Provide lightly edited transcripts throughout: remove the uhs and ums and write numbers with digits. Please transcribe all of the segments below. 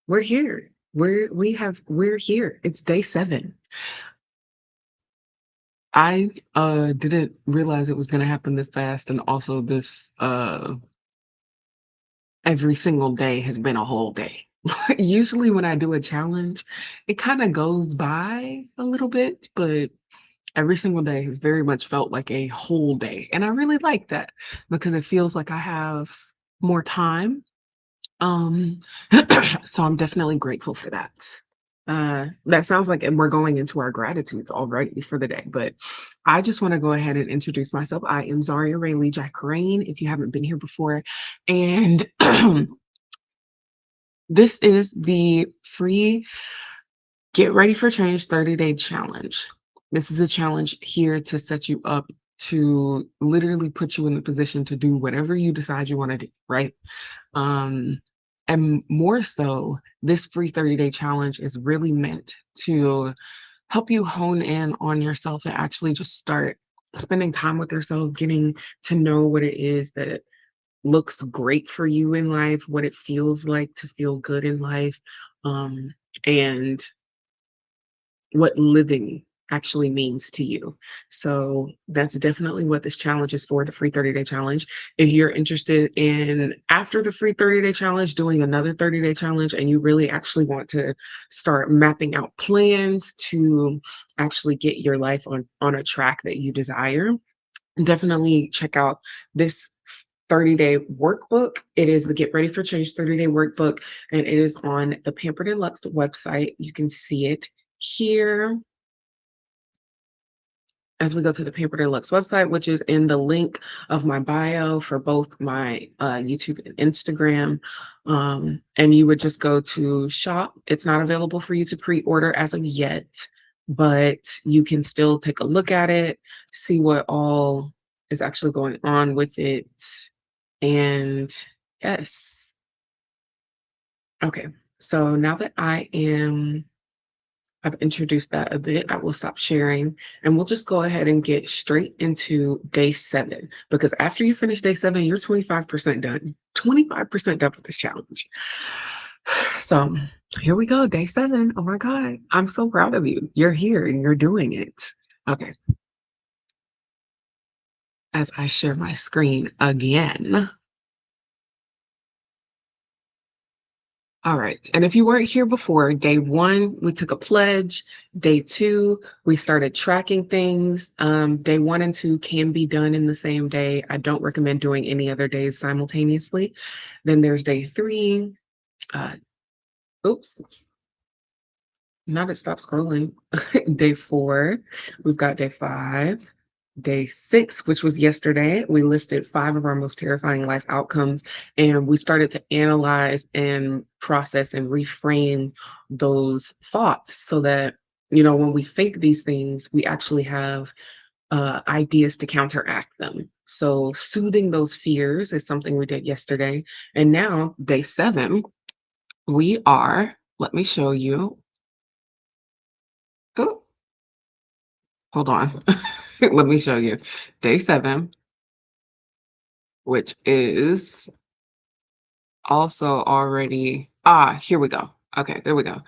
We're here. We're here. It's day 7. I didn't realize it was gonna happen this fast, and also this every single day has been a whole day. Usually when I do a challenge, it kind of goes by a little bit, but every single day has very much felt like a whole day. And I really like that because it feels like I have more time. Um, so I'm definitely grateful for that. That sounds like we're going into our gratitudes already for the day, but I just want to go ahead and introduce myself. I am Zaria Ray Lee Jack Rain, if you haven't been here before. And this is the free Get Ready for Change 30-day challenge. This is a challenge here to set you up to literally put you in the position to do whatever you decide you want to do, right? Um, and more so, this free 30-day challenge is really meant to help you hone in on yourself and actually just start spending time with yourself, getting to know what it is that looks great for you in life, what it feels like to feel good in life, and what living actually means to you. So that's definitely what this challenge is for, the free 30-day challenge. If you're interested in, after the free 30-day challenge, doing another 30-day challenge, and you really actually want to start mapping out plans to actually get your life on a track that you desire, definitely check out this 30-day workbook. It is the Get Ready for Change 30-day workbook, and it is on the Pampered and Luxed website. You can see it here as we go to the Pampered and Luxe website, which is in the link of my bio for both my YouTube and Instagram. And you would just go to shop. It's not available for you to pre-order as of yet, but you can still take a look at it, see what all is actually going on with it. And yes. Okay. So now that I've introduced that a bit, I will stop sharing and we'll just go ahead and get straight into day 7, because after you finish day 7, you're 25% done. 25% done with this challenge. So here we go, day 7. Oh my God, I'm so proud of you. You're here and you're doing it. Okay, as I share my screen again. All right. And if you weren't here before, day 1, we took a pledge. Day 2, we started tracking things. Day 1 and 2 can be done in the same day. I don't recommend doing any other days simultaneously. Then there's day 3. Uh, oops, not it stopped scrolling. Day 4, we've got day 5. Day 6, which was yesterday, we listed 5 of our most terrifying life outcomes, and we started to analyze and process and reframe those thoughts so that, when we think these things, we actually have ideas to counteract them. So soothing those fears is something we did yesterday. And now, day 7, let me show you. Oh, hold on. Let me show you. Day 7, which is also already here we go. Okay, there we go.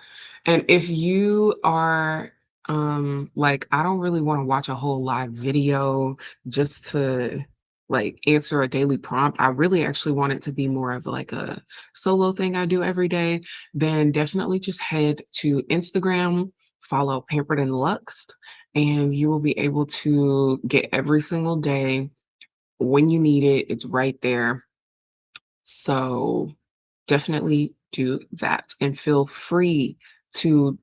And if you are like, I don't really want to watch a whole live video just to like answer a daily prompt. I really actually want it to be more of like a solo thing I do every day. Then definitely just head to Instagram, follow Pampered and Luxed, and you will be able to get every single day when you need it. It's right there. So definitely do that and feel free to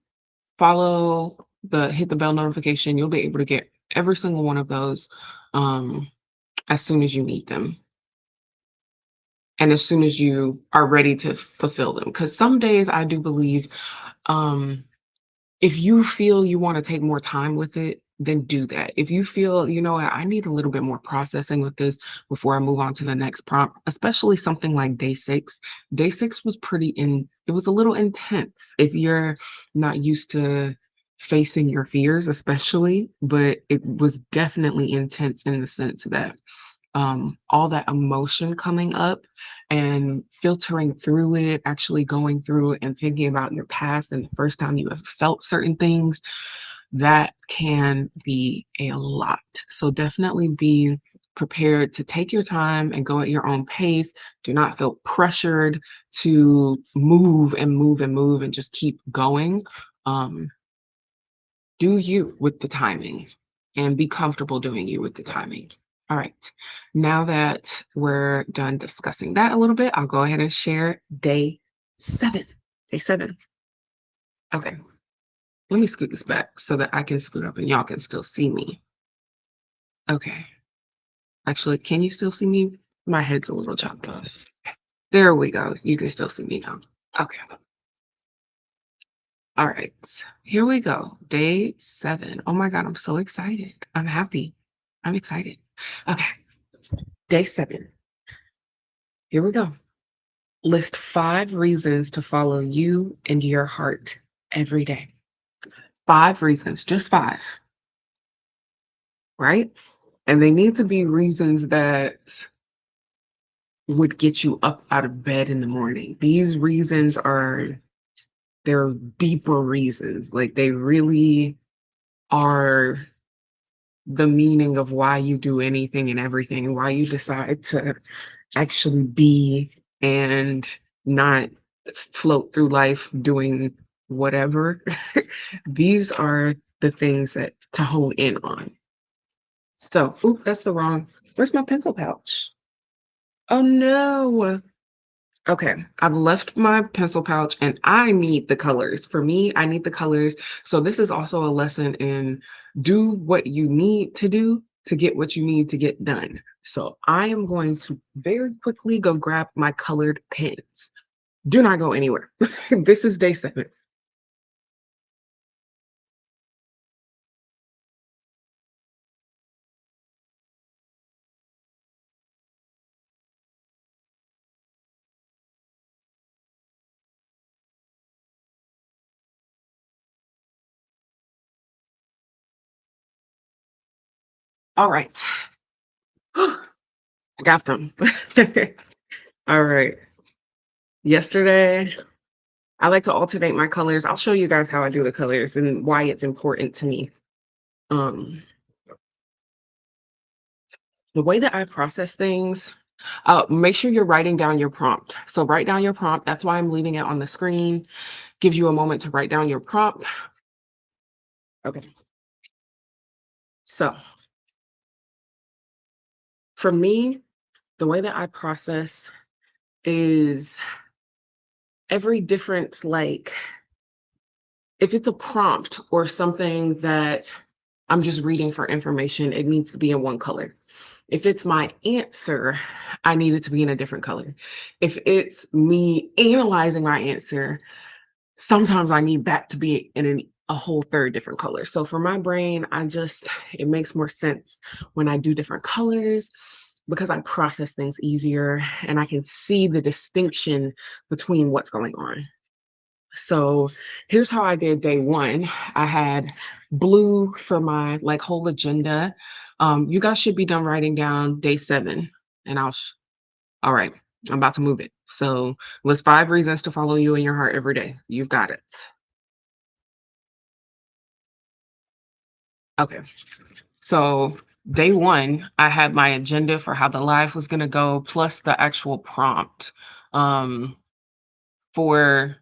hit the bell notification. You'll be able to get every single one of those um, as soon as you need them and as soon as you are ready to fulfill them. Because some days I do believe um, if you feel you want to take more time with it, then do that. If you feel, I need a little bit more processing with this before I move on to the next prompt, especially something like day 6. Day 6 was it was a little intense if you're not used to facing your fears, especially, but it was definitely intense in the sense that all that emotion coming up and filtering through it, actually going through it and thinking about your past and the first time you ever felt certain things, that can be a lot. So definitely be prepared to take your time and go at your own pace. Do not feel pressured to move and move and move and just keep going. Um, do you with the timing and be comfortable doing you with the timing. All right. Now that we're done discussing that a little bit, I'll go ahead and share day 7. Day 7. Okay. Let me scoot this back so that I can scoot up and y'all can still see me. Okay. Actually, can you still see me? My head's a little chopped off. There we go. You can still see me now. Okay. All right. Here we go. Day 7. Oh my God, I'm so excited. I'm happy. I'm excited. Okay. Day 7. Here we go. List 5 reasons to follow you and your heart every day. 5 reasons, just 5, right? And they need to be reasons that would get you up out of bed in the morning. These reasons are they're deeper reasons. Like they really are the meaning of why you do anything and everything and why you decide to actually be and not float through life doing whatever. These are the things that to hone in on. So, oop, that's the wrong. Where's my pencil pouch? Oh no. Okay, I've left my pencil pouch and I need the colors. For me, I need the colors. So this is also a lesson in do what you need to get what you need to get done. So I am going to very quickly go grab my colored pens. Do not go anywhere. This is day 7. All right. Got them. All right. Yesterday, I like to alternate my colors. I'll show you guys how I do the colors and why it's important to me. Um, the way that I process things, make sure you're writing down your prompt. So write down your prompt. That's why I'm leaving it on the screen. Gives you a moment to write down your prompt. Okay. So for me, the way that I process is every different, like, if it's a prompt or something that I'm just reading for information, it needs to be in one color. If it's my answer, I need it to be in a different color. If it's me analyzing my answer, sometimes I need that to be in a whole third different color. So for my brain, it makes more sense when I do different colors because I process things easier and I can see the distinction between what's going on. So here's how I did day 1. I had blue for my like whole agenda. You guys should be done writing down day 7 and all right, I'm about to move it. So list 5 reasons to follow you in your heart every day. You've got it. Okay. So day 1, I had my agenda for how the live was going to go, plus the actual prompt. Um, for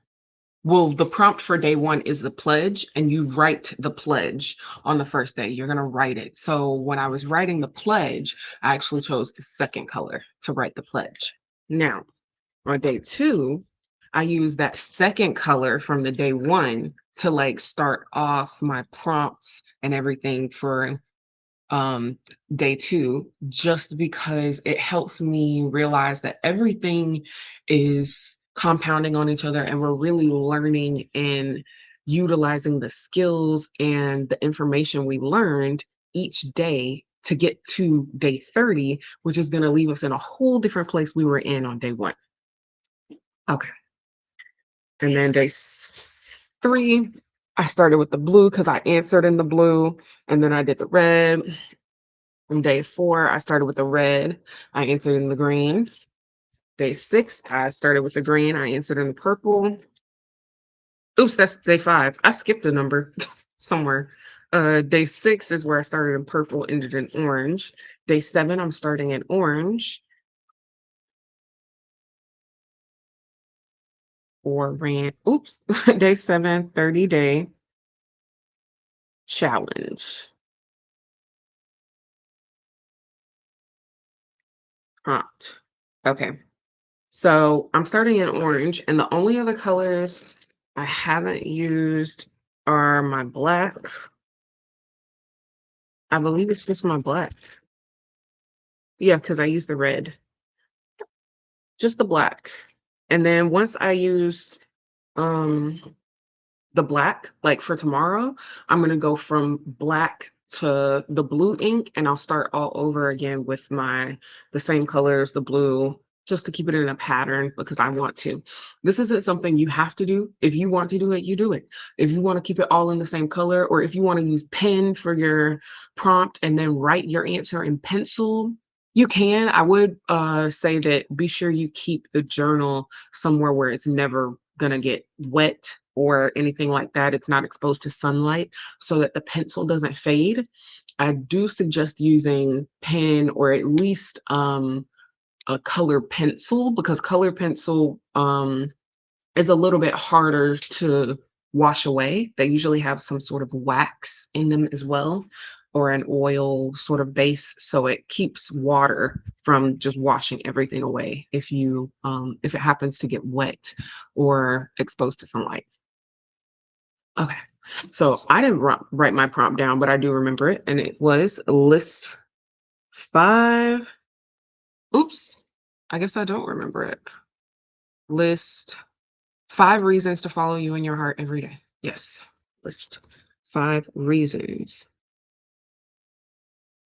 Well, the prompt for day 1 is the pledge, and you write the pledge on the first day. You're going to write it. So when I was writing the pledge, I actually chose the second color to write the pledge. Now, on day 2, I used that second color from the day 1 to like start off my prompts and everything for um day 2, just because it helps me realize that everything is compounding on each other and we're really learning and utilizing the skills and the information we learned each day to get to day 30, which is going to leave us in a whole different place we were in on day 1. Okay. And then day 3, I started with the blue because I answered in the blue, and then I did the red. On day 4, I started with the red. I answered in the green. Day 6, I started with the green. I answered in the purple. Oops, that's day 5. I skipped a number somewhere. Day 6 is where I started in purple, ended in orange. Day 7, I'm starting in orange or ran. Oops, day 7, 30-day challenge prompt. Okay, so I'm starting in orange, and the only other colors I haven't used are my black. I believe it's just my black. Yeah, because I used the red, just the black. And then once I use um the black, like for tomorrow, I'm gonna go from black to the blue ink, and I'll start all over again with the same colors, the blue, just to keep it in a pattern because I want to. This isn't something you have to do. If you want to do it, you do it. If you want to keep it all in the same color, or if you want to use pen for your prompt and then write your answer in pencil, you can. I would say that be sure you keep the journal somewhere where it's never gonna get wet or anything like that. It's not exposed to sunlight so that the pencil doesn't fade. I do suggest using pen or at least a color pencil because color pencil is a little bit harder to wash away. They usually have some sort of wax in them as well, or an oil sort of base, so it keeps water from just washing everything away if it happens to get wet or exposed to sunlight. Okay. So I didn't write my prompt down, but I do remember it. And it was list 5. Oops. I guess I don't remember it. List 5 reasons to follow you in your heart every day. Yes. List 5 reasons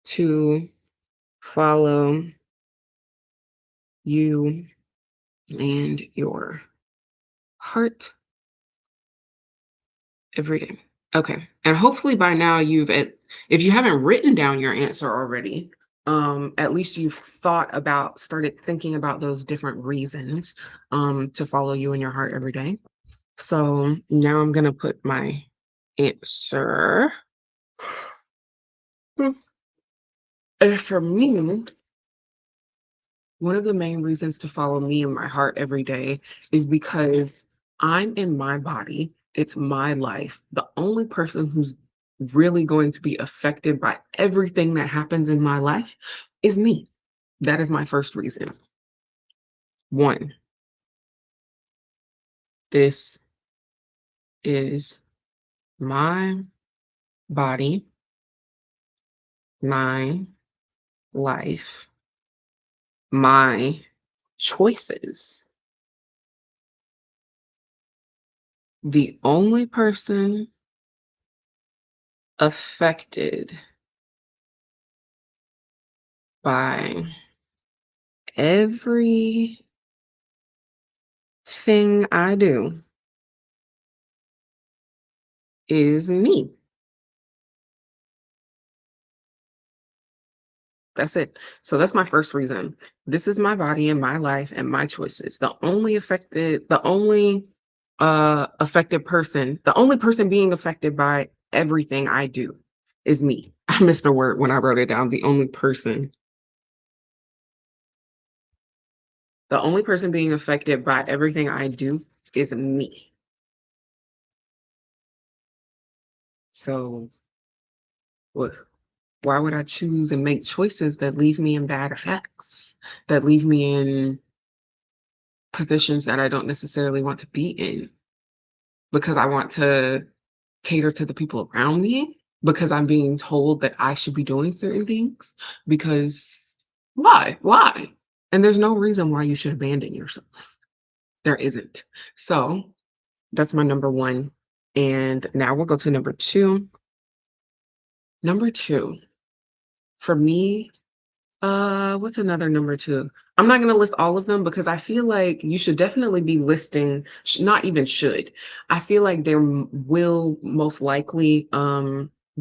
to follow you and your heart every day. Okay. And hopefully by now if you haven't written down your answer already, at least you've started thinking about those different reasons to follow you in your heart every day. So now I'm gonna put my answer. And for me, one of the main reasons to follow me in my heart every day is because I'm in my body. It's my life. The only person who's really going to be affected by everything that happens in my life is me. That is my first reason. 1, this is my body, my life, my choices. The only person affected by everything I do is me. That's it. So that's my first reason. This is my body and my life and my choices. The only person being affected by everything I do is me. I missed a word when I wrote it down. The only person being affected by everything I do is me. So what why would I choose and make choices that leave me in bad effects, that leave me in positions that I don't necessarily want to be in because I want to cater to the people around me, because I'm being told that I should be doing certain things, because why? Why? And there's no reason why you should abandon yourself. There isn't. So that's my number 1. And now we'll go to number 2. Number 2, for me, what's another number 2? I'm not gonna list all of them because I feel like you should definitely be listing not even should. I feel like there will most likely,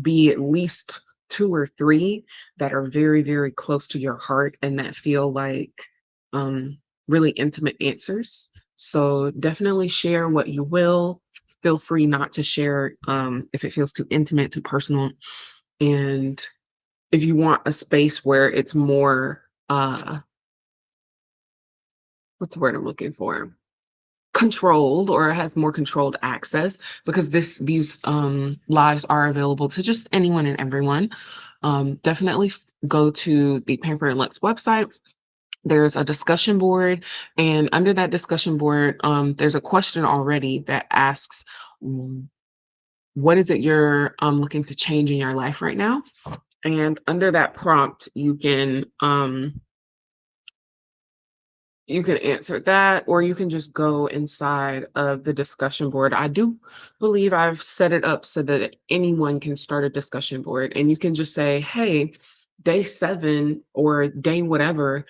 be at least 2 or 3 that are very, very close to your heart and that feel like, um, really intimate answers. So definitely share what you will. Feel free not to share, if it feels too intimate, too personal. And if you want a space where it's more, what's the word I'm looking for? Controlled or has more controlled access because these lives are available to just anyone and everyone. Definitely go to the Pampered and Lux website. There's a discussion board, and under that discussion board, there's a question already that asks, what is it you're looking to change in your life right now? And under that prompt, you can answer that, or you can just go inside of the discussion board. I do believe I've set it up so that anyone can start a discussion board, and you can just say, "Hey, day 7 or day whatever,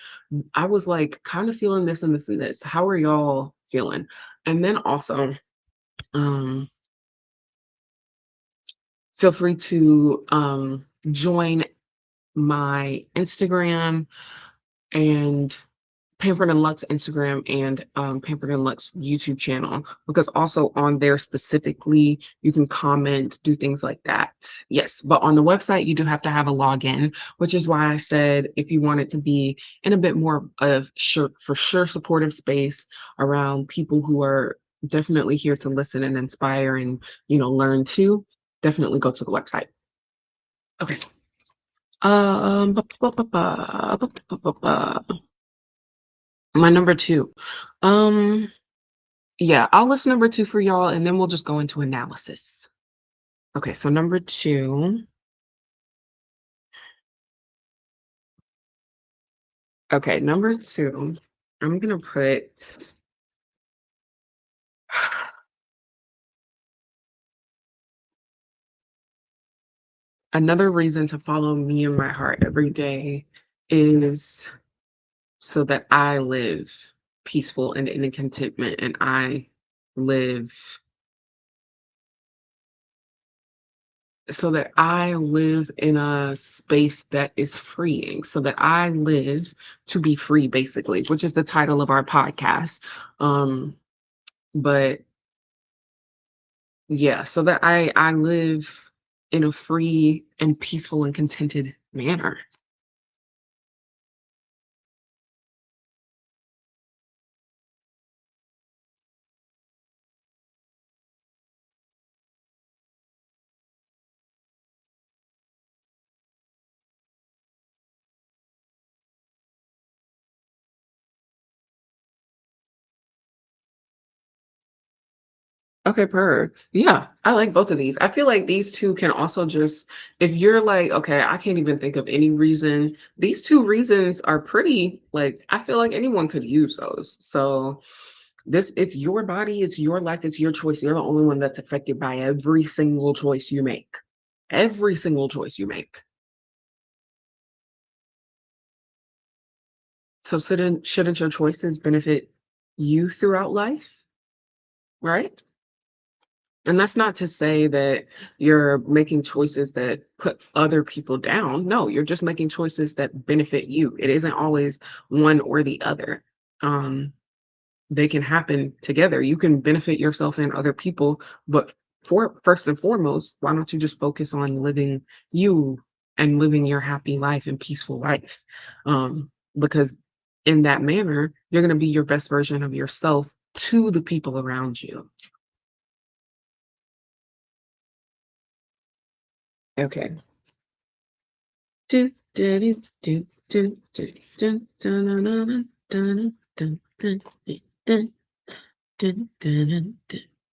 I was like kind of feeling this and this and this. How are y'all feeling?" And then also, um, feel free to join my Instagram and Pampered and Lux Instagram and Pampered and Lux YouTube channel, because also on there specifically, you can comment, do things like that. Yes, but on the website, you do have to have a login, which is why I said if you want it to be in a bit more of sure, for sure, supportive space around people who are definitely here to listen and inspire and, learn too, definitely go to the website. Okay. Ba, ba, ba, ba, ba, ba, ba, ba. My number 2. Um, yeah, I'll list number 2 for y'all, and then we'll just go into analysis. Okay, so number 2. Okay, number 2, I'm gonna put another reason to follow me and my heart every day is so that I live peaceful and in contentment, and I live in a space that is freeing, so that I live to be free, basically, which is the title of our podcast. Um, but yeah, so that I live in a free and peaceful and contented manner. Okay, per. Yeah, I like both of these. I feel like these 2 can also just, if you're like, "Okay, I can't even think of any reason," these 2 reasons are pretty, like, I feel like anyone could use those. So, it's your body, it's your life, it's your choice. You're the only one that's affected by every single choice you make. Every single choice you make. So, shouldn't your choices benefit you throughout life, right? And that's not to say that you're making choices that put other people down. No, you're just making choices that benefit you. It isn't always one or the other. Um, they can happen together. You can benefit yourself and other people, but for first and foremost, why don't you just focus on living you and living your happy life and peaceful life? Because in that manner, you're going to be your best version of yourself to the people around you. Okay. Do, do, do, do, do, do, do, dun, dun, dun, dun, dun, dun, dun, dun, dun, dun, dun,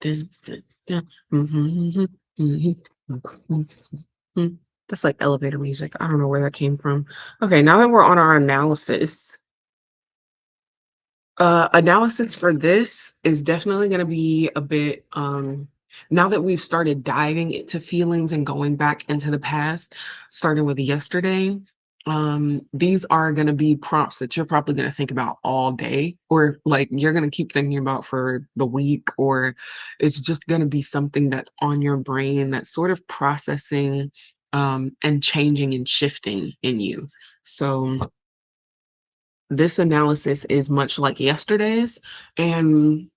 dun, dun, dun. Mhm, mhm, mhm. That's like elevator music. I don't know where that came from. Okay, now that we're on our analysis, analysis for this is definitely gonna be a bit, now that we've started diving into feelings and going back into the past, starting with yesterday, these are gonna be prompts that you're probably gonna think about all day, or, like, you're gonna keep thinking about for the week, or it's just gonna be something that's on your brain that's sort of processing, and changing and shifting in you. So this analysis is much like yesterday's, and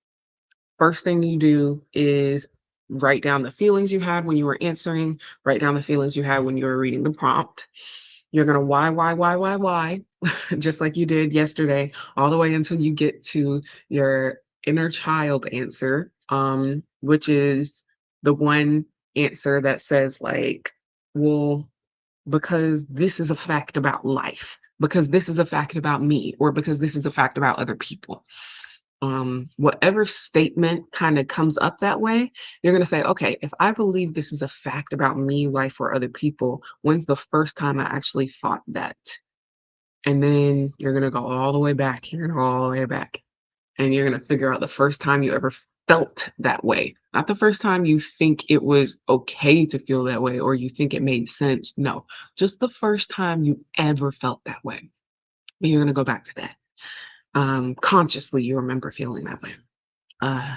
first thing you do is write down the feelings you had when you were answering, write down the feelings you had when you were reading the prompt. You're gonna why, just like you did yesterday, all the way until you get to your inner child answer, which is the one answer that says like, well, because this is a fact about life, because this is a fact about me, or because this is a fact about other people. Whatever statement kind of comes up that way, you're going to say, okay, if I believe this is a fact about me, life, or other people, when's the first time I actually thought that? And then you're going to go all the way back. You're going to go all the way back. And you're going to figure out the first time you ever felt that way. Not the first time you think it was okay to feel that way or you think it made sense. No, just the first time you ever felt that way. And you're going to go back to that. Consciously, you remember feeling that way. Uh,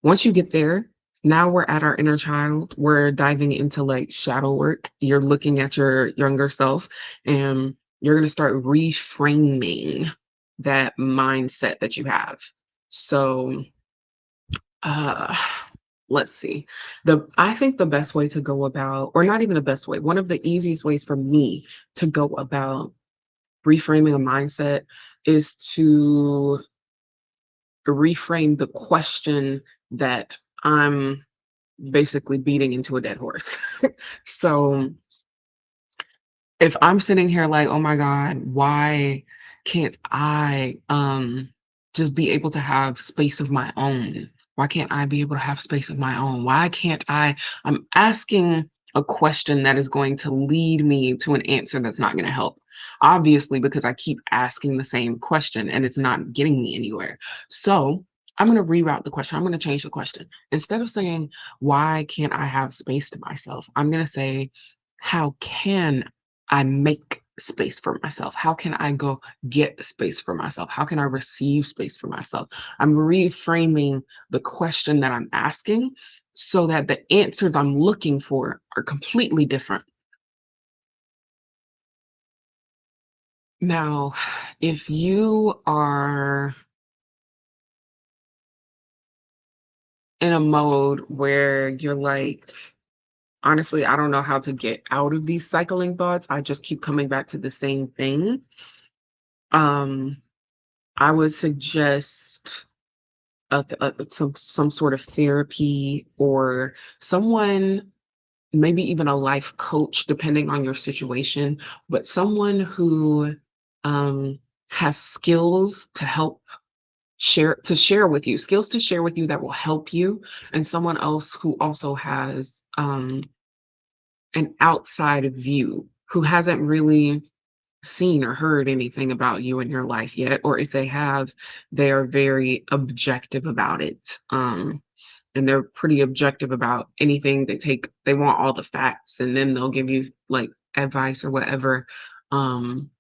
Once you get there, now we're at our inner child. We're diving into like shadow work. You're looking at your younger self and you're going to start reframing that mindset that you have. So, uh, let's see. I think the best way to go about, or not even the best way, one of the easiest ways for me to go about reframing a mindset is to reframe the question that I'm basically beating into a dead horse. So if I'm sitting here like, "Oh my god, why can't I, just be able to have space of my own? Why can't I be able to have space of my own? Why can't I?" I'm asking a question that is going to lead me to an answer that's not gonna help. Obviously, because I keep asking the same question and it's not getting me anywhere. So, I'm gonna reroute the question. I'm gonna change the question. Instead of saying, "Why can't I have space to myself?" I'm gonna say, "How can I make space for myself? How can I go get space for myself? How can I receive space for myself?" I'm reframing the question that I'm asking so that the answers I'm looking for are completely different. Now, if you are in a mode where you're like, honestly, I don't know how to get out of these cycling thoughts. I just keep coming back to the same thing. Um, I would suggest some sort of therapy or someone, maybe even a life coach, depending on your situation, but someone who um, has skills to help share with you, skills to share with you that will help you, and someone else who also has an outside view, who hasn't really seen or heard anything about you in your life yet, or if they have, they are very objective about it. And they're pretty objective about anything. They want all the facts and then they'll give you like advice or whatever. Um,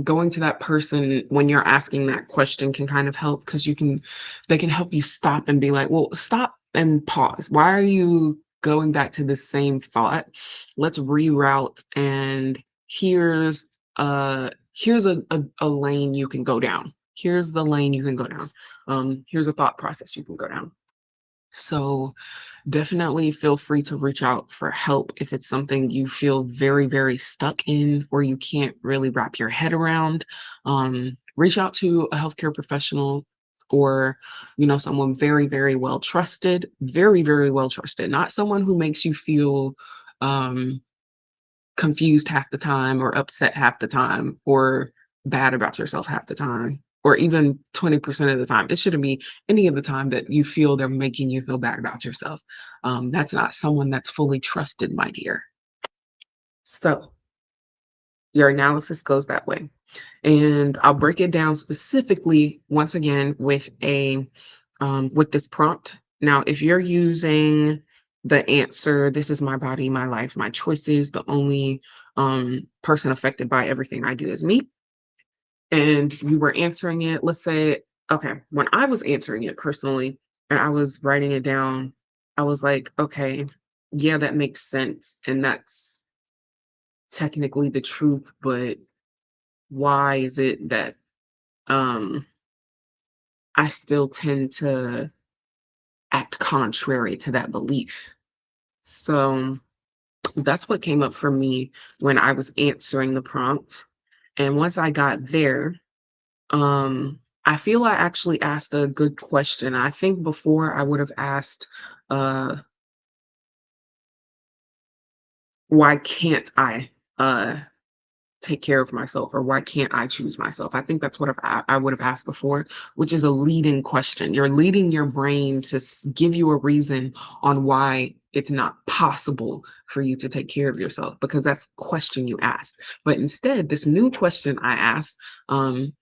Going to that person when you're asking that question can kind of help because they can help you stop and be like, well, stop and pause. Why are you going back to the same thought? Let's reroute, and here's a lane you can go down. Here's the lane you can go down. Here's a thought process you can go down. So definitely feel free to reach out for help if it's something you feel very, very stuck in or you can't really wrap your head around. Reach out to a healthcare professional or someone very, very well trusted, very, very well trusted, not someone who makes you feel um, confused half the time or upset half the time or bad about yourself half the time or even 20% of the time. It shouldn't be any of the time that you feel they're making you feel bad about yourself. That's not someone that's fully trusted, my dear. So your analysis goes that way. And I'll break it down specifically once again with this prompt. Now, if you're using the answer, "This is my body, my life, my choices, the only person affected by everything I do is me," and you were answering it, let's say, okay, when I was answering it personally and I was writing it down, I was like, okay, yeah, that makes sense. And that's technically the truth, but why is it that um I still tend to act contrary to that belief? So that's what came up for me when I was answering the prompt. And once I got there, I feel I actually asked a good question. I think before I would have asked, uh, why can't I take care of myself, or why can't I choose myself? I think that's what I would have asked before, which is a leading question. You're leading your brain to give you a reason on why it's not possible for you to take care of yourself, because that's the question you asked. But instead, this new question I asked,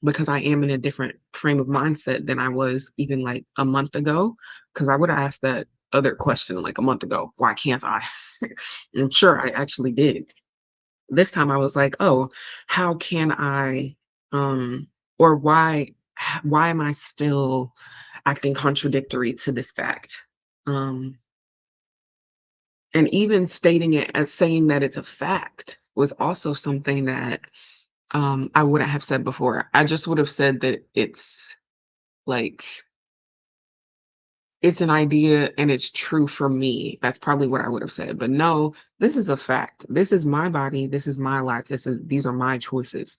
because I am in a different frame of mindset than I was even like a month ago, because I would have asked that other question like a month ago, why can't I? And sure, I actually did. This time I was like, "Oh, how can I, or why am I still acting contradictory to this fact?" Um, and even stating it as saying that it's a fact was also something that, I wouldn't have said before. I just would have said that like it's an idea and it's true for me. That's probably what I would have said. But no, this is a fact. This is my body. This is my life. These are my choices.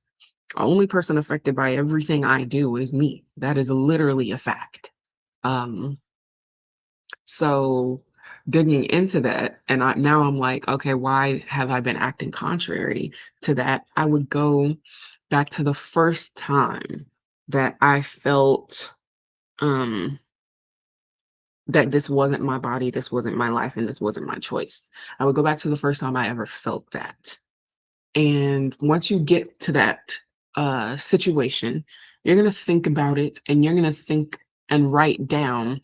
Only person affected by everything I do is me. That is literally a fact. Um, so digging into that, and now I'm like, okay, why have I been acting contrary to that? I would go back to the first time that I felt um that this wasn't my body, this wasn't my life, and this wasn't my choice. I would go back to the first time I ever felt that. And once you get to that situation, you're going to think about it, and you're going to think and write down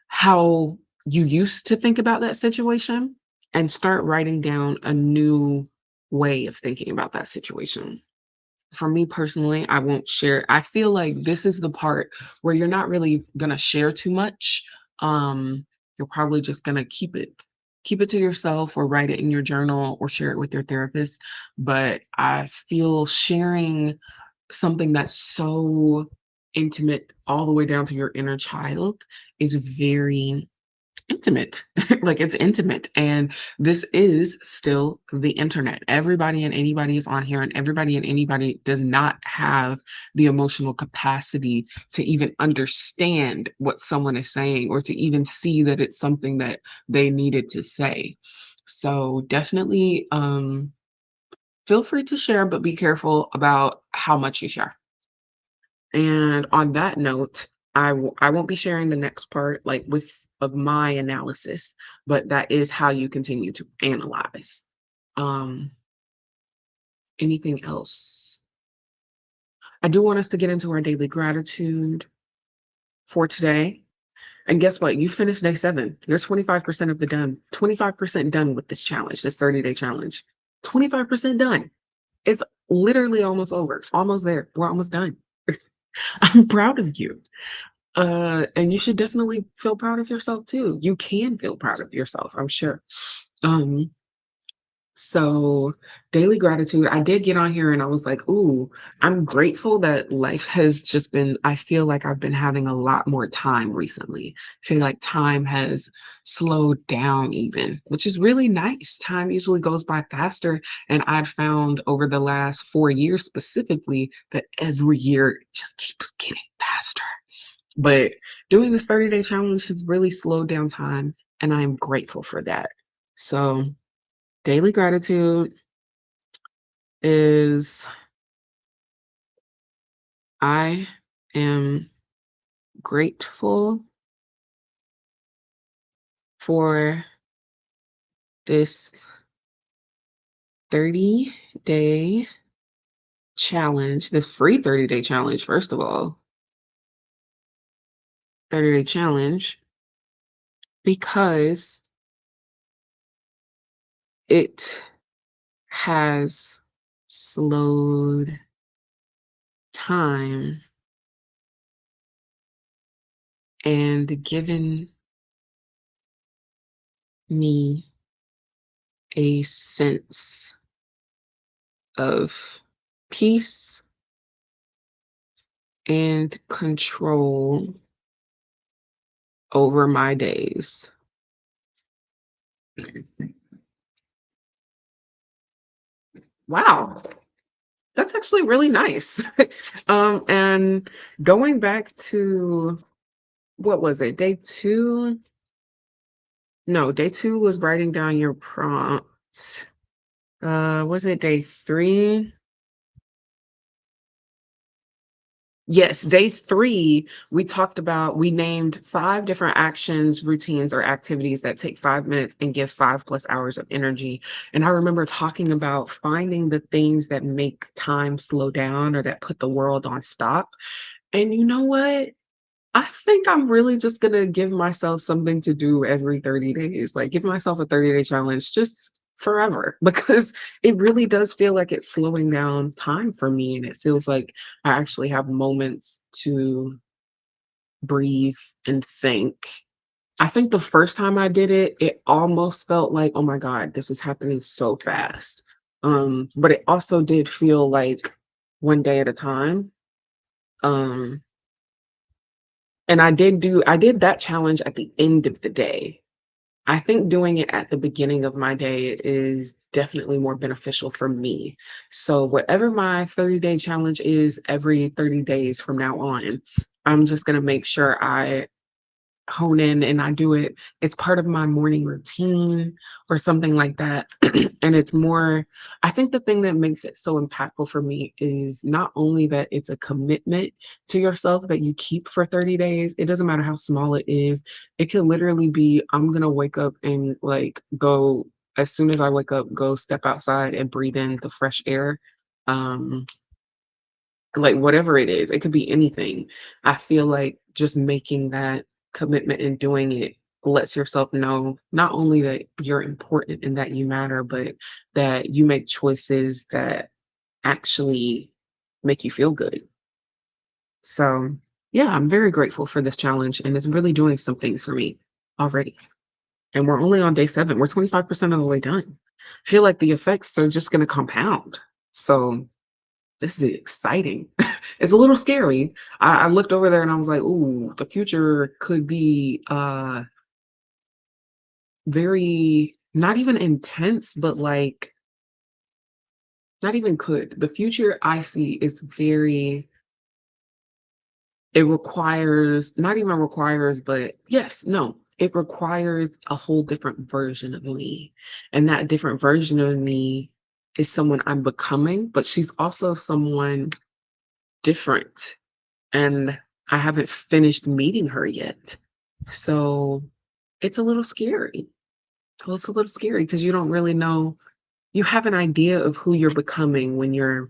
how you used to think about that situation, and start writing down a new way of thinking about that situation. For me personally, I won't share. I feel like this is the part where you're not really gonna share too much. You're probably just gonna keep it to yourself, or write it in your journal, or share it with your therapist. But I feel sharing something that's so intimate all the way down to your inner child is very intimate. Like, it's intimate, and this is still the internet. Everybody and anybody is on here, and everybody and anybody does not have the emotional capacity to even understand what someone is saying, or to even see that it's something that they needed to say. So definitely, feel free to share, but be careful about how much you share. And on that note, I won't be sharing the next part, like, with of my analysis, but that is how you continue to analyze. Um, Anything else? I do want us to get into our daily gratitude for today. And guess what? You finished day 7. You're 25% of the done. 25% done with this challenge, this 30-day challenge. 25% done. It's literally almost over. Almost there. We're almost done. I'm proud of you. And you should definitely feel proud of yourself too. You can feel proud of yourself, I'm sure. Um, so daily gratitude, I did get on here and I was like, ooh, I'm grateful that life has just been, I feel like I've been having a lot more time recently. I feel like time has slowed down even, which is really nice. Time usually goes by faster. And I've found over the last 4 years specifically that every year it just keeps getting faster. But doing this 30-day challenge has really slowed down time, and I'm grateful for that. So, daily gratitude is I am grateful for this 30-day challenge, this free 30-day challenge, first of all, 30-day challenge, because it has slowed time and given me a sense of peace and control over my days. Wow, that's actually really nice. And going back to what was it, day 2? No, day 2 was writing down your prompt. Was it day 3? Yes, day 3, we named 5 different actions, routines, or activities that take 5 minutes and give 5 plus hours of energy. And I remember talking about finding the things that make time slow down or that put the world on stop. And you know what? I think I'm really just gonna give myself something to do every 30 days, like, give myself a 30-day challenge just forever, because it really does feel like it's slowing down time for me, and it feels like I actually have moments to breathe and think. I think the first time I did it, it almost felt like, "Oh my god, this is happening so fast." But it also did feel like one day at a time. Um And I did that challenge at the end of the day. I think doing it at the beginning of my day is definitely more beneficial for me. So whatever my 30-day challenge is every 30 days from now on, I'm just gonna make sure I hone in and I do it. It's part of my morning routine or something like that. And it's more, I think the thing that makes it so impactful for me is not only that it's a commitment to yourself that you keep for 30 days, it doesn't matter how small it is. It can literally be, I'm going to wake up and like go, as soon as I wake up, go step outside and breathe in the fresh air. Um, like, whatever it is, it could be anything. I feel like just making that commitment and doing it lets yourself know not only that you're important and that you matter, but that you make choices that actually make you feel good. So, yeah, I'm very grateful for this challenge, and it's really doing some things for me already. And we're only on day 7. We're 25% of the way done. I feel like the effects are just gonna compound. So this is exciting. It's a little scary. I looked over there and I was like, "Ooh, the future could be, very not even intense, but, like not even could. The future I see is very it requires not even requires, but yes, no, it requires a whole different version of me, and that different version of me is someone I'm becoming, but she's also someone different. And I haven't finished meeting her yet. So it's a little scary. Well, it's a little scary because you don't really know. You have an idea of who you're becoming when you're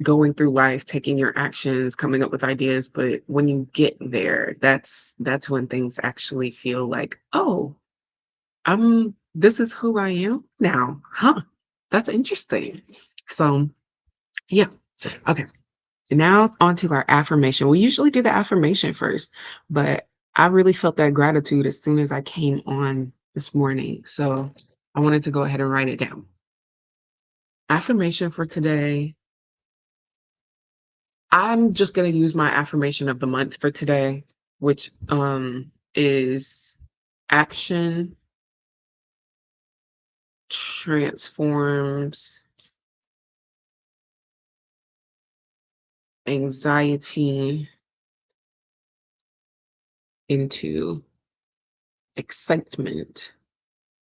going through life, taking your actions, coming up with ideas. But when you get there, that's when things actually feel like, oh, this is who I am now. Huh. That's interesting. So yeah. Okay. Now onto our affirmation. We usually do the affirmation first, but I really felt that gratitude as soon as I came on this morning. So I wanted to go ahead and write it down. Affirmation for today. I'm just going to use my affirmation of the month for today, which is action transforms anxiety into excitement.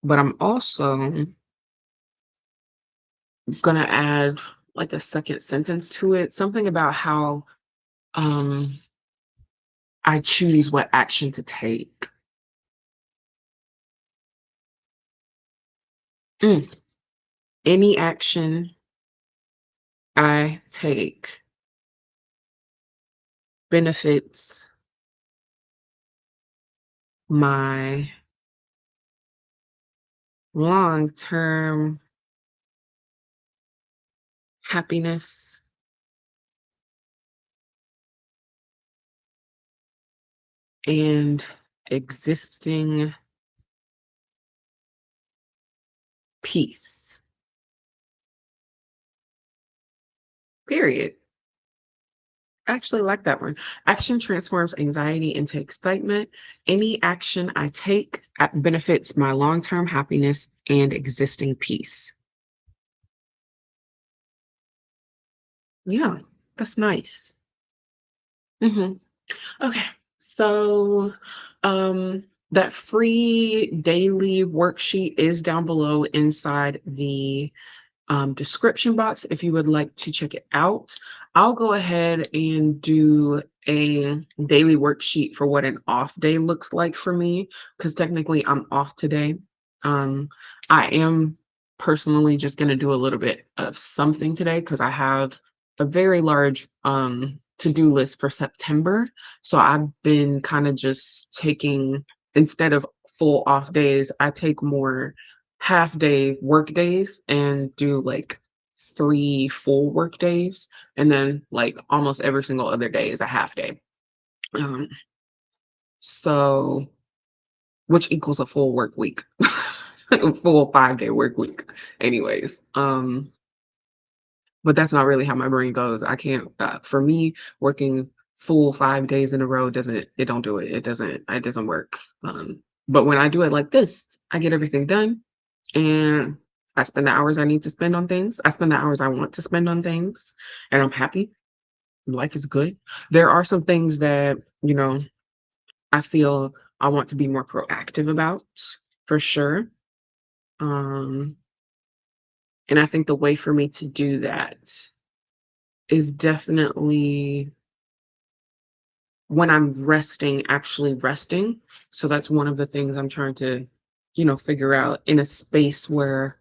But I'm also gonna add like a second sentence to it, something about how um I choose what action to take. Mm. Any action I take benefits my long-term happiness and existing peace. Period. I actually like that one. Action transforms anxiety into excitement. Any action I take benefits my long term happiness and existing peace. Yeah, that's nice. Hmm. Okay. So, that free daily worksheet is down below inside the description box if you would like to check it out. I'll go ahead and do a daily worksheet for what an off day looks like for me because technically I'm off today. I am personally just going to do a little bit of something today because I have a very large to-do list for September. So I've been kind of just taking, instead of full off days, I take more half day work days and do like 3 full work days, and then, like, almost every single other day is a half day. Um, so which equals a full work week. A full 5-day work week anyways. But that's not really how my brain goes. I can't, for me, working full 5 days in a row doesn't it don't do it. It doesn't work. But when I do it like this, I get everything done and I spend the hours I need to spend on things. I spend the hours I want to spend on things, and I'm happy. Life is good. There are some things that, I feel I want to be more proactive about for sure. Um, and I think the way for me to do that is definitely when I'm resting, actually resting. So that's one of the things I'm trying to, figure out in a space where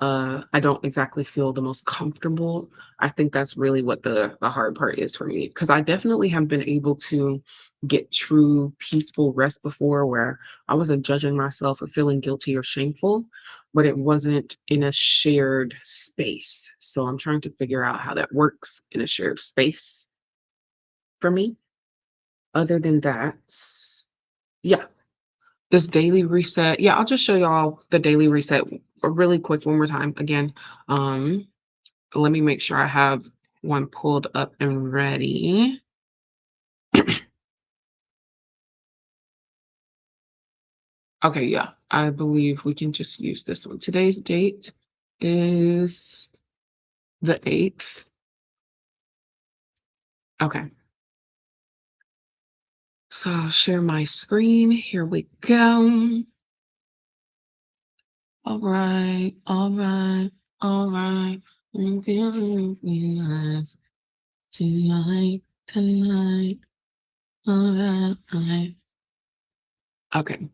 I don't exactly feel the most comfortable. I think that's really what the hard part is for me because I definitely have been able to get true peaceful rest before where I wasn't judging myself or feeling guilty or shameful, but it wasn't in a shared space. So I'm trying to figure out how that works in a shared space for me. Other than that, yeah, this daily reset. Yeah, I'll just show y'all the daily reset really quick one more time again. Um, Let me make sure I have one pulled up and ready. Okay, yeah, I believe we can just use this one. Today's date is the 8th. Okay, so I'll share my screen. Here we go. All right, all right, all right. I'm feeling nice tonight, tonight. All right. Okay.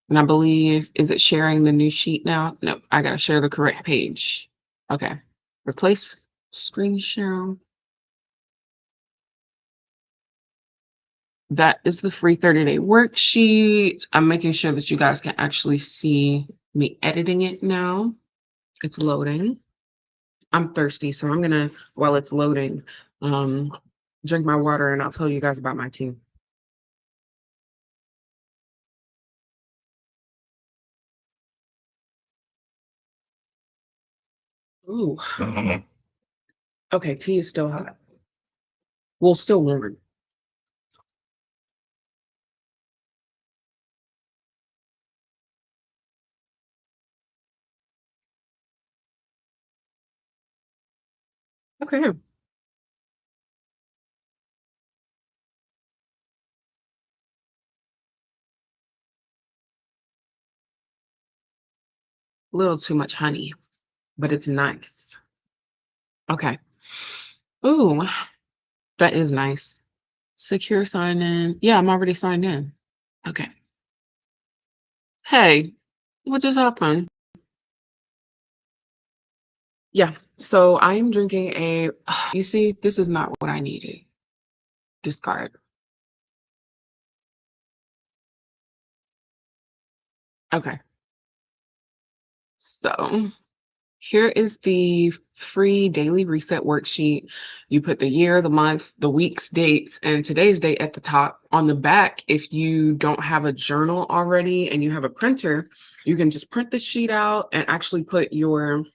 And I believe, is it sharing the new sheet now? No, I gotta share the correct page. Okay. Replace screen share. That is the free 30-day worksheet. I'm making sure that you guys can actually see me editing it now. It's loading. I'm thirsty, so I'm gonna, while it's loading, um, drink my water and I'll tell you guys about my tea. Ooh. Okay, tea is still hot. Well, still warm. Okay. A little too much honey, but it's nice. Okay. Ooh, that is nice. Secure sign in. Yeah, I'm already signed in. Okay. Hey, what just happened? Yeah. So I'm drinking a, you see, this is not what I needed. Discard. Okay. So Here is the free daily reset worksheet. You put the year, the month, the week's dates, and today's date at the top. On the back, if you don't have a journal already and you have a printer, you can just print the sheet out and actually put your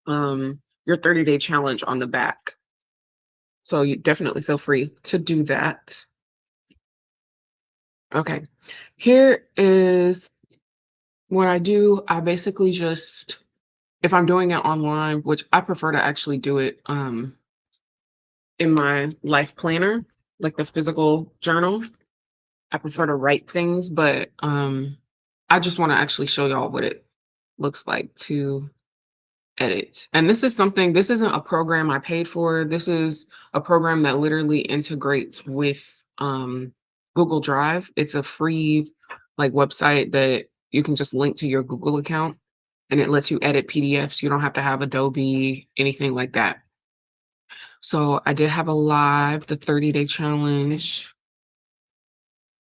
30-day challenge on the back. So you definitely feel free to do that. Okay. Here is what I do. I basically just, if I'm doing it online, which I prefer to actually do it in my life planner, like the physical journal. I prefer to write things, but I just want to actually show y'all what it looks like to edit. And this isn't a program I paid for. This is a program that literally integrates with Google Drive. It's a free like website that you can just link to your Google account and it lets you edit PDFs. You don't have to have Adobe, anything like that. So I did have a live, the 30-day challenge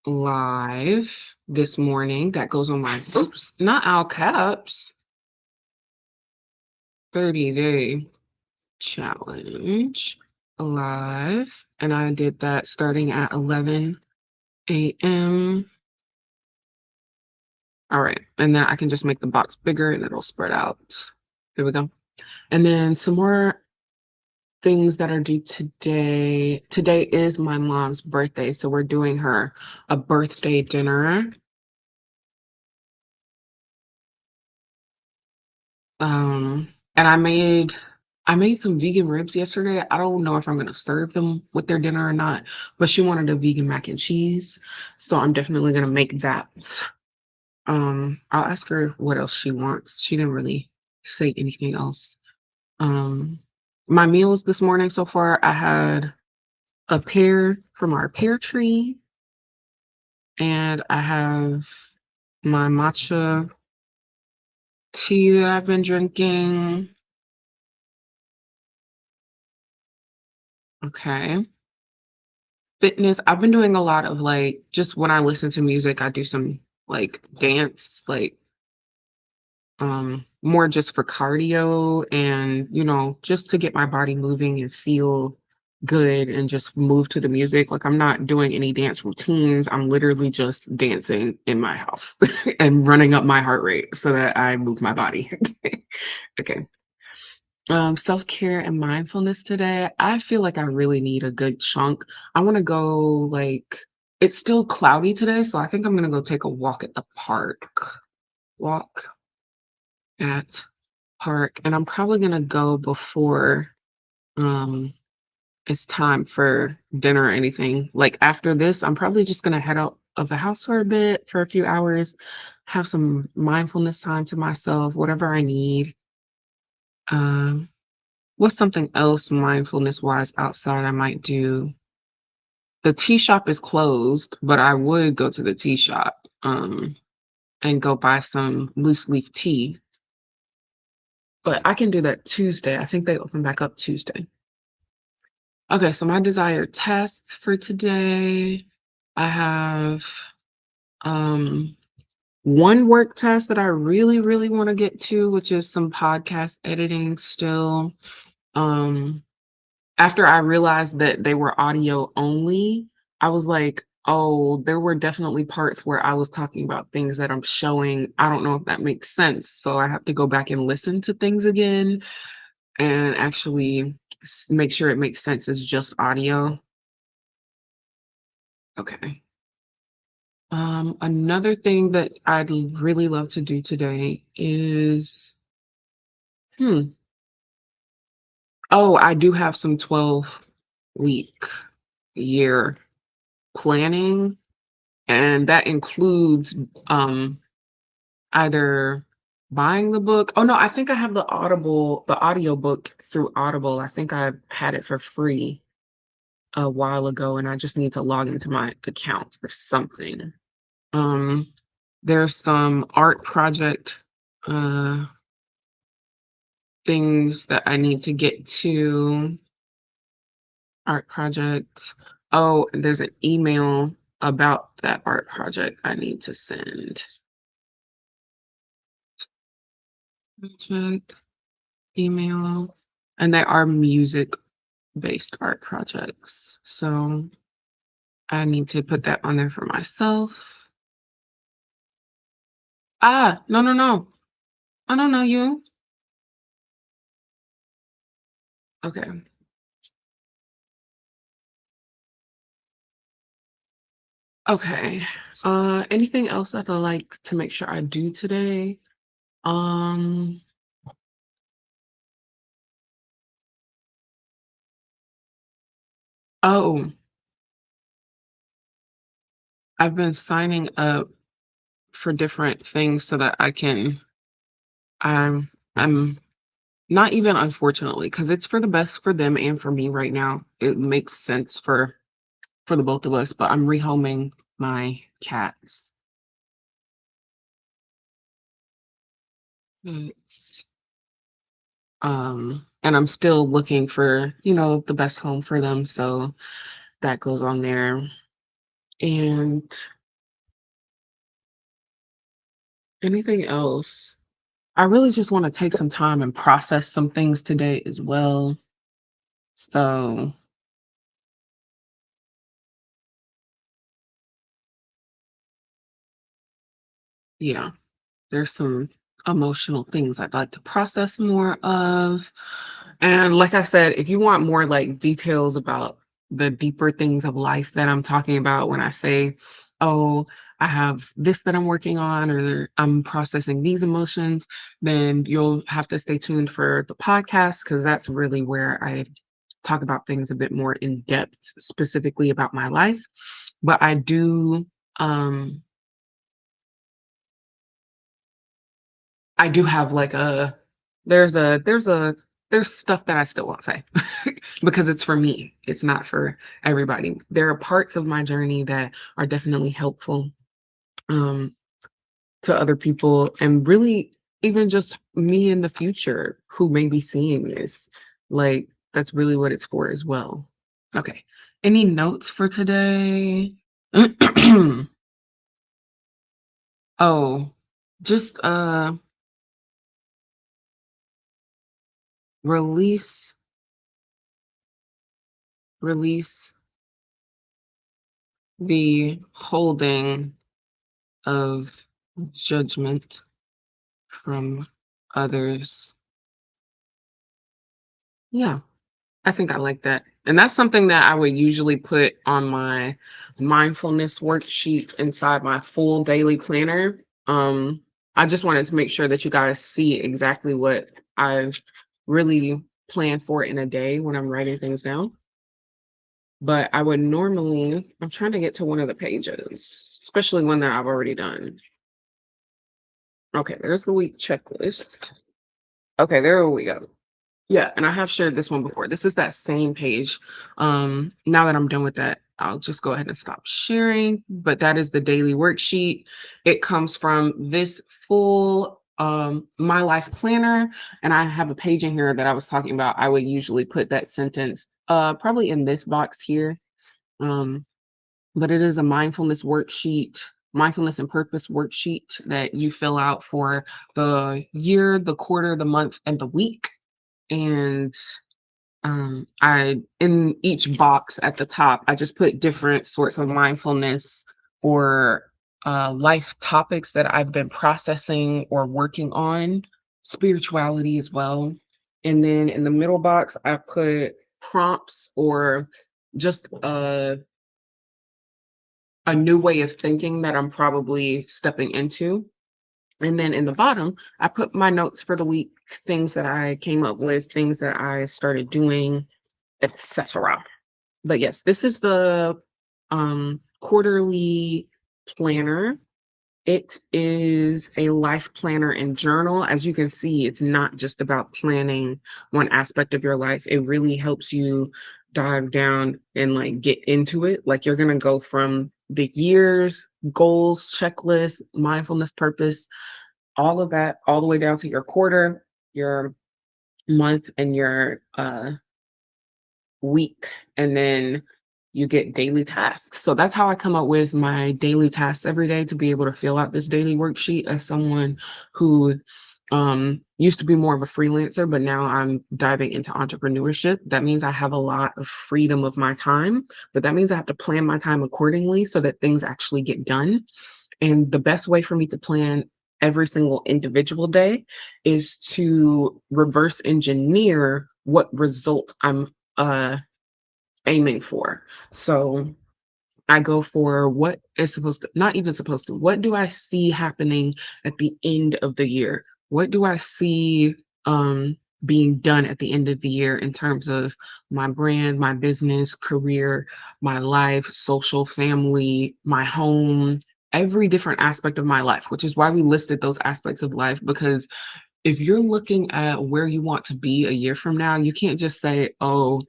live this morning. That goes on my, oops, not all caps, 30-day challenge live. And I did that starting at 11 a.m. All right. And then I can just make the box bigger and it'll spread out. There we go. And then some more things that are due today. Today is my mom's birthday, so we're doing her a birthday dinner. And I made some vegan ribs yesterday. I don't know if I'm gonna serve them with their dinner or not, but she wanted a vegan mac and cheese, so I'm definitely gonna make that. I'll ask her what else she wants. She didn't really say anything else. Um, my meals this morning so far, I had a pear from our pear tree, and I have my matcha tea that I've been drinking. Okay. Fitness, I've been doing a lot of like, just when I listen to music, I do some like dance, like more just for cardio and, just to get my body moving and feel good and just move to the music. Like I'm not doing any dance routines. I'm literally just dancing in my house and running up my heart rate so that I move my body. Okay. Self-care and mindfulness today. I feel like I really need a good chunk. I want to go like it's still cloudy today, so I think I'm gonna go take a walk at the park. Walk at park, and I'm probably gonna go before um it's time for dinner or anything. Like after this, I'm probably just gonna head out of the house for a bit, for a few hours, have some mindfulness time to myself, whatever I need. Um, what's something else mindfulness wise outside I might do? The tea shop is closed, but I would go to the tea shop and go buy some loose leaf tea. But I can do that Tuesday. I think they open back up Tuesday. Okay, so my desired tests for today, I have um one work test that I really, really want to get to, which is some podcast editing still. Um, After I realized that they were audio only, I was like, oh, there were definitely parts where I was talking about things that I'm showing. I don't know if that makes sense. So I have to go back and listen to things again and actually make sure it makes sense as just audio. Okay. Another thing that I'd really love to do today is, hmm, oh, I do have some 12-week year planning, and that includes either buying the book. Oh no, I think I have the audio book through Audible. I think I had it for free a while ago, and I just need to log into my account or something. Um, there's some art project uh things that I need to get to. Art project. Oh, there's an email about that art project I need to send. Project. email, and they are music-based art projects. So I need to put that on there for myself. Ah, no, no, no. I don't know you. Okay. Okay. Anything else that I like to make sure I do today? Um, oh, I've been signing up for different things so that I'm not even unfortunately, because it's for the best for them and for me right now. It makes sense for the both of us, but I'm rehoming my cats. It's and I'm still looking for, the best home for them, so that goes on there. And anything else? I really just want to take some time and process some things today as well. So, yeah. There's some emotional things I'd like to process more of. And like I said, if you want more like details about the deeper things of life that I'm talking about when I say, oh, I have this that I'm working on, or I'm processing these emotions, then you'll have to stay tuned for the podcast because that's really where I talk about things a bit more in depth, specifically about my life. But um, I do have like there's a there's a there's stuff that I still won't say because it's for me. It's not for everybody. There are parts of my journey that are definitely helpful um to other people and really even just me in the future who may be seeing this. Like that's really what it's for as well. Okay. Any notes for today? Oh, just release release the holding of judgment from others. Yeah, I think I like that. And that's something that I would usually put on my mindfulness worksheet inside my full daily planner. I just wanted to make sure that you guys see exactly what I've really planned for in a day when I'm writing things down. But I would normally, I'm trying to get to one of the pages, especially one that I've already done. Okay, there's the week checklist. Okay, there we go. Yeah, and I have shared this one before. This is that same page. Now that I'm done with that, I'll just go ahead and stop sharing. But that is the daily worksheet. It comes from this full my life planner, and I have a page in here that I was talking about. I would usually put that sentence probably in this box here. Um, but it is a mindfulness and purpose worksheet that you fill out for the year, the quarter, the month, and the week. And I in each box at the top, I just put different sorts of mindfulness or life topics that I've been processing or working on, spirituality as well. And then in the middle box, I put prompts or just a new way of thinking that I'm probably stepping into. And then in the bottom, I put my notes for the week, things that I came up with, things that I started doing, etc. But yes, this is the quarterly planner. It is a life planner and journal. As you can see, it's not just about planning one aspect of your life. It really helps you dive down and like get into it. Like you're going to go from the years, goals, checklist, mindfulness, purpose, all of that, all the way down to your quarter, your month, and your week, and then you get daily tasks. So that's how I come up with my daily tasks every day to be able to fill out this daily worksheet as someone who Used to be more of a freelancer, but now I'm diving into entrepreneurship. That means I have a lot of freedom of my time, but that means I have to plan my time accordingly so that things actually get done. And the best way for me to plan every single individual day is to reverse engineer what result I'm aiming for. So I go for what is supposed to, not even supposed to, what do I see happening at the end of the year? What do I see being done at the end of the year in terms of my brand, my business, career, my life, social, family, my home, every different aspect of my life, which is why we listed those aspects of life. Because if you're looking at where you want to be a year from now, you can't just say, oh,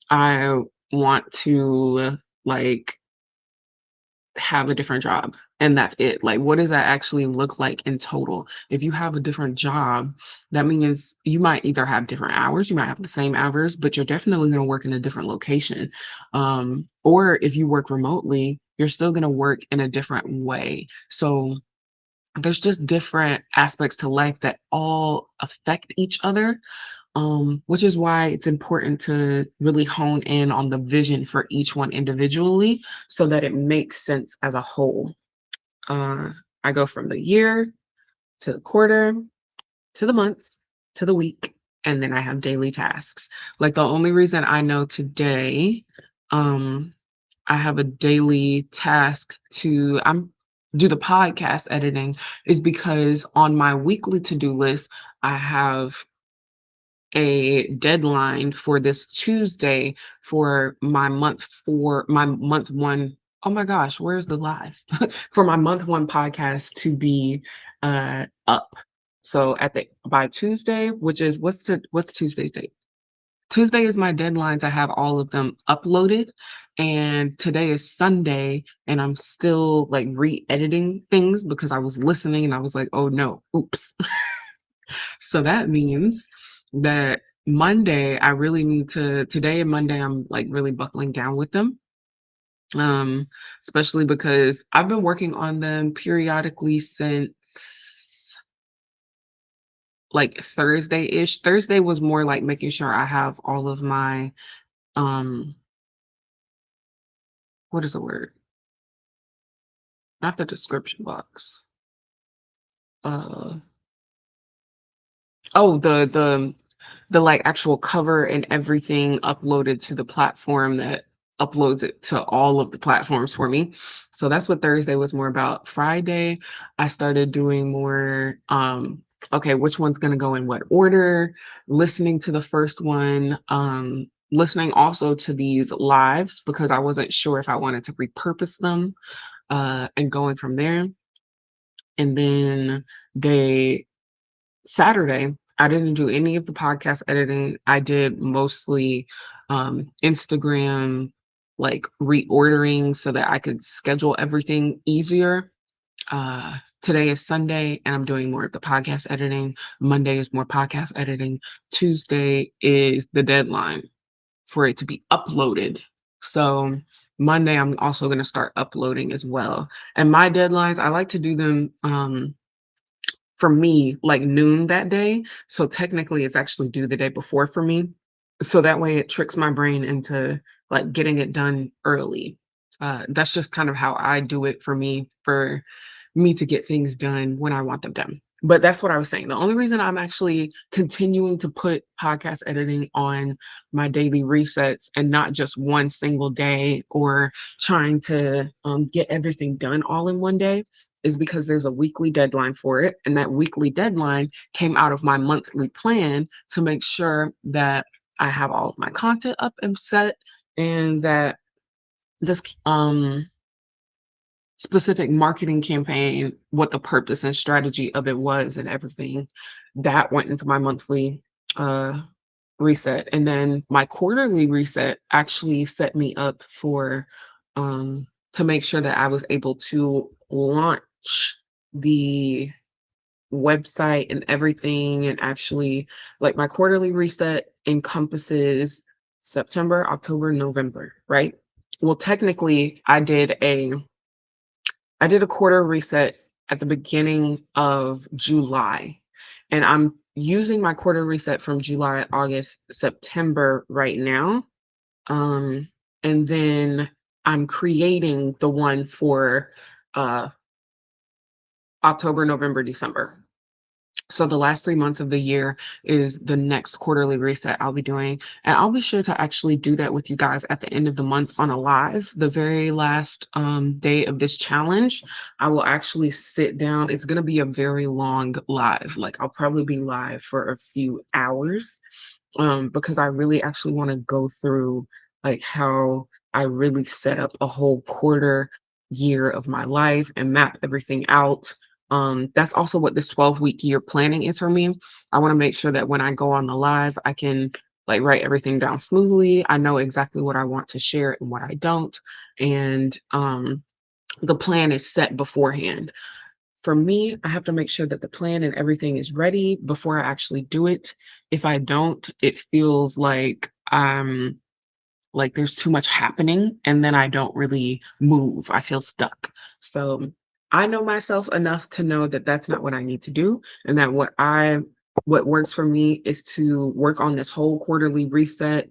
I want to like have a different job and that's it. Like, what does that actually look like in total? If you have a different job, that means you might either have different hours, you might have the same hours, but you're definitely going to work in a different location. Or if you work remotely, you're still going to work in a different way. So there's just different aspects to life that all affect each other, which is why it's important to really hone in on the vision for each one individually so that it makes sense as a whole. Uh, I go from the year to the quarter to the month to the week, and then I have daily tasks. Like the only reason I know today, um, I have a daily task to do the podcast editing is because on my weekly to-do list, I have a deadline for this Tuesday for my month one. Oh my gosh, where's the live? For my month one podcast to be up. So at the by Tuesday, which is what's Tuesday's date? Tuesday is my deadline to have all of them uploaded. And today is Sunday, and I'm still like re-editing things because I was listening and I was like, oh no, oops. So that means that Monday, I really need to, today and Monday, I'm like really buckling down with them. Um, Especially because I've been working on them periodically since like Thursday-ish. Thursday was more like making sure I have all of my, um, what is the word? Not the description box. Uh, oh, the like actual cover and everything uploaded to the platform that uploads it to all of the platforms for me. So that's what Thursday was more about. Friday, I started doing more okay, which one's going to go in what order, listening to the first one, listening also to these lives because I wasn't sure if I wanted to repurpose them and going from there. And then day Saturday, I didn't do any of the podcast editing. I did mostly Instagram, like reordering so that I could schedule everything easier. Today is Sunday, and I'm doing more of the podcast editing. Monday is more podcast editing. Tuesday is the deadline for it to be uploaded. So Monday, I'm also going to start uploading as well. And my deadlines, I like to do them. For me, like noon that day. So technically it's actually due the day before for me. So that way it tricks my brain into like getting it done early. That's just kind of how I do it for me to get things done when I want them done. But that's what I was saying. The only reason I'm actually continuing to put podcast editing on my daily resets and not just one single day or trying to get everything done all in one day is because there's a weekly deadline for it. And that weekly deadline came out of my monthly plan to make sure that I have all of my content up and set and that this specific marketing campaign, what the purpose and strategy of it was and everything that went into my monthly uh reset. And then my quarterly reset actually set me up for to make sure that I was able to launch the website and everything and actually like my quarterly reset encompasses September, October, November, right? Well, technically I did a quarter reset at the beginning of July. And I'm using my quarter reset from July, August, September right now. Um, and then I'm creating the one for uh, October, November, December. So the last 3 months of the year is the next quarterly reset I'll be doing, and I'll be sure to actually do that with you guys at the end of the month on a live. The very last, day of this challenge, I will actually sit down. It's gonna be a very long live, like, I'll probably be live for a few hours, because I really actually wanna go through, like, how I really set up a whole quarter year of my life and map everything out. That's also what this 12-week year planning is for me. I wanna make sure that when I go on the live, I can, like, write everything down smoothly. I know exactly what I want to share and what I don't, and, the plan is set beforehand. For me, I have to make sure that the plan and everything is ready before I actually do it. If I don't, it feels like there's too much happening and then I don't really move. I feel stuck. So I know myself enough to know that that's not what I need to do, and that what works for me is to work on this whole quarterly reset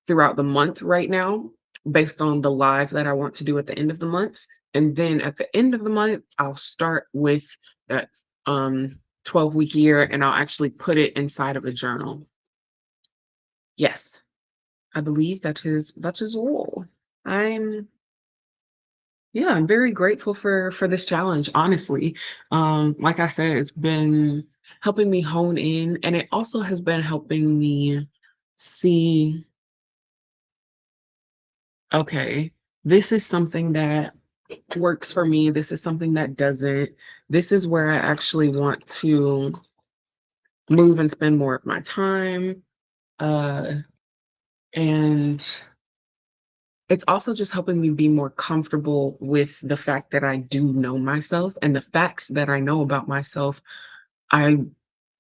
throughout the month right now based on the live that I want to do at the end of the month. And then at the end of the month, I'll start with that 12-week year and I'll actually put it inside of a journal. Yes. I believe that is all. I'm yeah, I'm very grateful for this challenge, honestly. Like I said, it's been helping me hone in, and it also has been helping me see, okay, this is something that works for me. This is something that doesn't. This is where I actually want to move and spend more of my time. Uh, and It's also just helping me be more comfortable with the fact that I do know myself, and the facts that I know about myself, I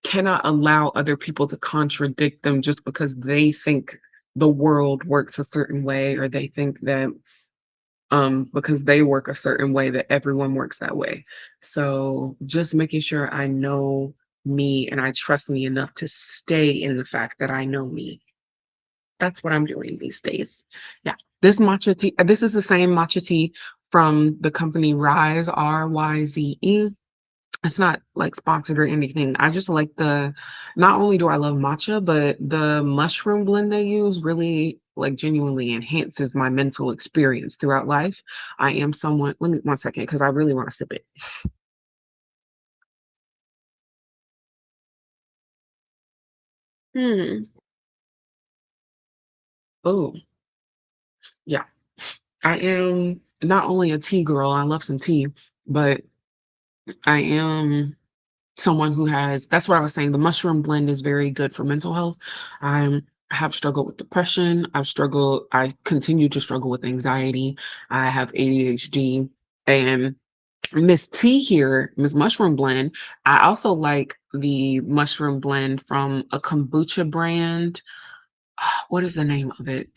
cannot allow other people to contradict them just because they think the world works a certain way, or they think that because they work a certain way that everyone works that way. So just making sure I know me and I trust me enough to stay in the fact that I know me. That's what I'm doing these days. Yeah. This matcha tea, this is the same matcha tea from the company Rise, Ryze. It's not like sponsored or anything. I just like not only do I love matcha, but the mushroom blend they use really like genuinely enhances my mental experience throughout life. I am someone, let me 1 second, because I really want to sip it. Hmm. Oh, yeah. I am not only a tea girl, I love some tea, but I am someone who has, that's what I was saying, the mushroom blend is very good for mental health. I have struggled with depression. I continue to struggle with anxiety. I have ADHD. And Miss T here, Miss Mushroom Blend, I also like the mushroom blend from a kombucha brand. What is the name of it?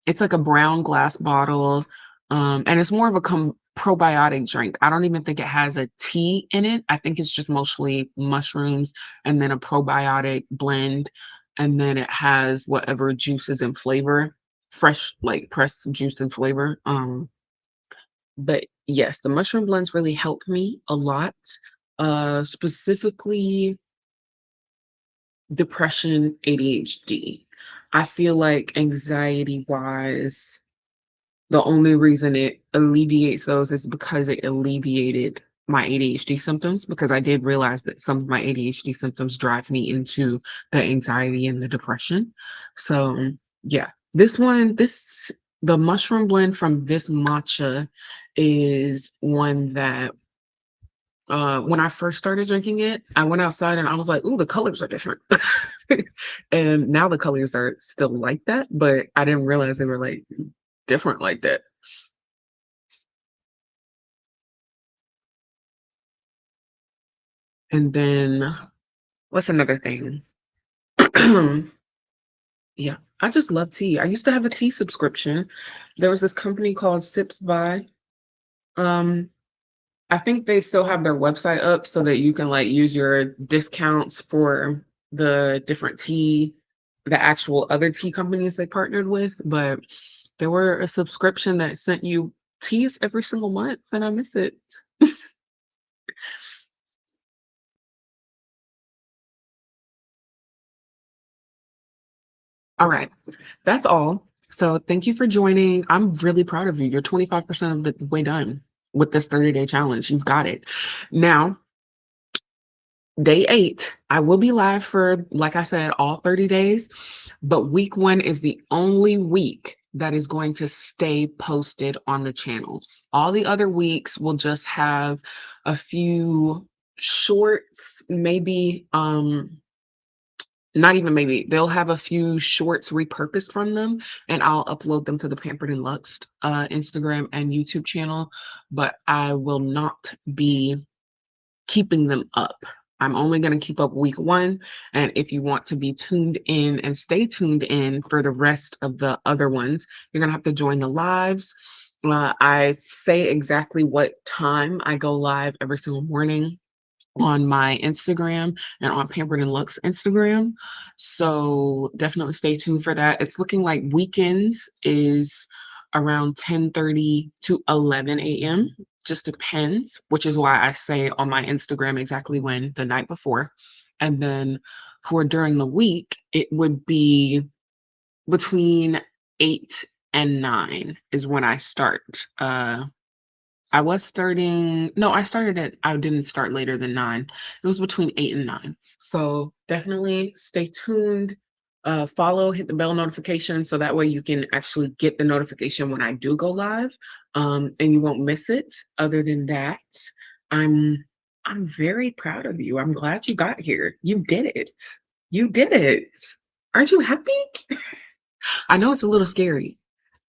It's like a brown glass bottle, and it's more of a probiotic drink. I don't even think it has a tea in it. I think it's just mostly mushrooms and then a probiotic blend, and then it has whatever juices and flavor, fresh, like, pressed juice and flavor, but yes, the mushroom blends really help me a lot, specifically depression, ADHD. I feel like anxiety-wise, the only reason it alleviates those is because it alleviated my ADHD symptoms, because I did realize that some of my ADHD symptoms drive me into the anxiety and the depression. So, yeah, the mushroom blend from this matcha is one that when I first started drinking it, I went outside and I was like, "Ooh, the colors are different." And now the colors are still like that, but I didn't realize they were like different like that. And then what's another thing? Yeah, I just love tea. I used to have a tea subscription. There was this company called Sips by. Um, I think they still have their website up so that you can, like, use your discounts for the different tea the actual other tea companies they partnered with, but there were a subscription that sent you teas every single month, and I miss it. Alright, that's all. So, thank you for joining. I'm really proud of you. You're 25% of the way done with this 30-day challenge. You've got it. Now day 8, I will be live for, like I said, all 30 days, but week 1 is the only week that is going to stay posted on the channel. All the other weeks will just have a few shorts, maybe, not even maybe, they'll have a few shorts repurposed from them, and I'll upload them to the Pampered and Luxed, Instagram and YouTube channel, but I will not be keeping them up. I'm only going to keep up week 1. And if you want to be tuned in and stay tuned in for the rest of the other ones, you're going to have to join the lives. I say exactly what time I go live every single morning on my Instagram and on Pampered and Lux Instagram. So definitely stay tuned for that. It's looking like weekends is around 10:30 to 11 a.m. Just depends, which is why I say on my Instagram exactly when the night before. And then for during the week, it would be between 8 and 9 is when I start. I was starting no, I didn't start later than 9. It was between 8 and 9. So, definitely stay tuned, follow, hit the bell notification so that way you can actually get the notification when I do go live, and you won't miss it. Other than that, I'm I'm very proud of you. I'm glad you got here. You did it. You did it. Aren't you happy? I know it's a little scary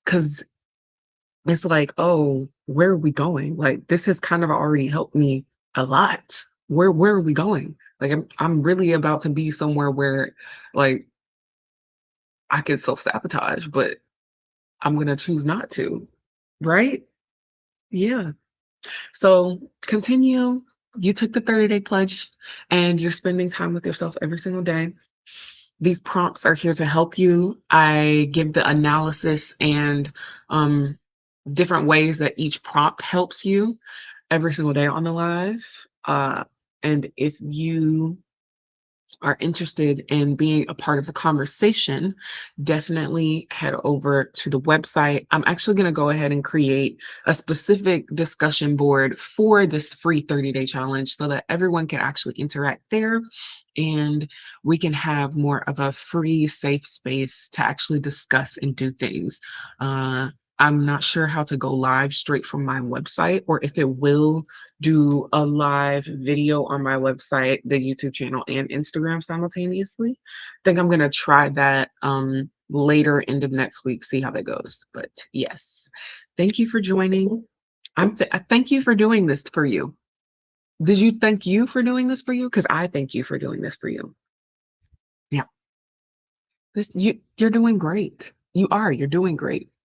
because it's like, "Oh, where are we going?" Like, this has kind of already helped me a lot. Where are we going? Like, I'm really about to be somewhere where, like, I can self-sabotage, but I'm gonna choose not to, right? Yeah. So, continue. You took the 30-day pledge, and you're spending time with yourself every single day. These prompts are here to help you. I give the analysis and, um, different ways that each prompt helps you every single day on the live. And if you are interested in being a part of the conversation, definitely head over to the website. I'm actually going to go ahead and create a specific discussion board for this free 30-day challenge so that everyone can actually interact there and we can have more of a free, safe space to actually discuss and do things. Uh, I'm not sure how to go live straight from my website or if it will do a live video on my website, the YouTube channel, and Instagram simultaneously. I think I'm gonna try that later end of next week, see how that goes. But yes, thank you for joining. Thank you for doing this for you. Did you thank you for doing this for you? Because I thank you for doing this for you. Yeah, you're doing great. You're doing great.